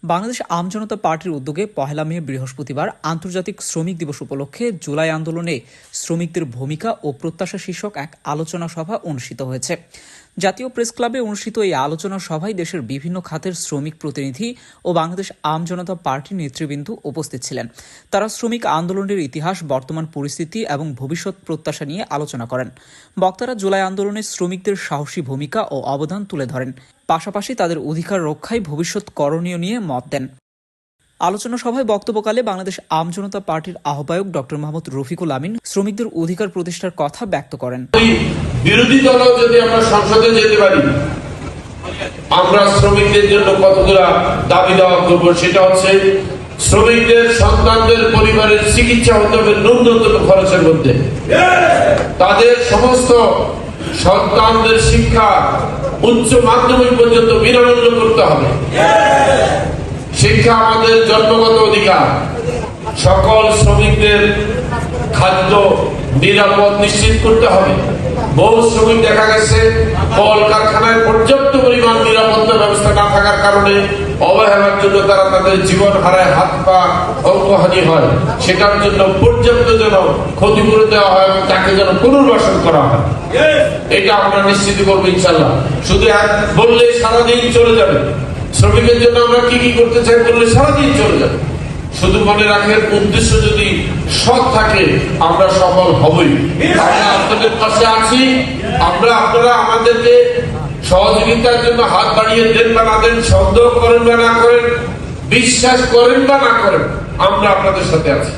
বাংলাদেশ আম জনতা পার্টির উদ্যোগে পহেলা মে বৃহস্পতিবার আন্তর্জাতিক শ্রমিক দিবস উপলক্ষে জুলাই আন্দোলনে শ্রমিকদের ভূমিকা ও প্রত্যাশা শীর্ষক এক আলোচনা সভা অনুষ্ঠিত হয়েছে। জাতীয় প্রেস ক্লাবে অনুষ্ঠিত এই আলোচনা সভায় দেশের বিভিন্ন খাতের শ্রমিক প্রতিনিধি ও বাংলাদেশ আম জনতা পার্টির নেতৃবৃন্দ উপস্থিত ছিলেন। তারা শ্রমিক আন্দোলনের ইতিহাস, বর্তমান পরিস্থিতি এবং ভবিষ্যৎ প্রত্যাশা নিয়ে আলোচনা করেন। বক্তারা জুলাই আন্দোলনে শ্রমিকদের সাহসী ভূমিকা ও অবদান তুলে ধরেন, পাশাপাশি তাদের অধিকার রক্ষায় ভবিষ্যৎ করণীয় নিয়ে মত দেন। আলোচনা সভায় বক্তব্যকালে বাংলাদেশ আম জনতা পার্টির আহ্বায়ক ডক্টর মোহাম্মদ রফিকুল আমিন শ্রমিকদের অধিকার প্রতিষ্ঠার কথা ব্যক্ত করেন। বিরোধী দল যদি আমরা সংসদে যেতে পারি, আমরা শ্রমিকদের জন্য কতগুলা দাবি দেওয়া করবো, সেটা হচ্ছে শ্রমিকদের সন্তানদের পরিবারের চিকিৎসা হতে হবে ন্যূনতম খরচের মধ্যে, তাদের সমস্ত সন্তানদের শিক্ষা উচ্চ মাধ্যমিক পর্যন্ত বিনামূল্য করতে হবে। শিক্ষা আমাদের জন্মগত অধিকার। সকল শ্রমিকদের খাদ্য নিরাপদ নিশ্চিত করতে হবে। বহু শ্রমিক দেখা গেছে কল কারখানায় পর্যাপ্ত পরিমাণ নিরাপত্তা ব্যবস্থা না থাকার কারণে অবহেলার জন্য তারা তাদের জীবন হারায়, হাত পা অঙ্গহানি হয়। সেটার জন্য পর্যাপ্ত যেন ক্ষতিপূরণ দেওয়া হয় এবং তাকে যেন পুনর্বাসন করা হয়, এটা আমরা নিশ্চিত করবো ইনশাল্লাহ। শুধু বললে সারাদিন চলে যাবে। শ্রমিকের জন্য আমরা কি কি করতে চাই বললে সারাদিন চলে যাবে। শুধু মনে রাখেন, উদ্দেশ্য যদি সৎ থাকে আমরা সফল হবই। আমরা আপনাদের পাশে আছি। আপনারা আমাদেরকে সহযোগিতার জন্য হাত বাড়িয়ে দেন বা না দেন, সন্দেহ করেন বা না করেন, বিশ্বাস করেন বা না করেন, আমরা আপনাদের সাথে আছি।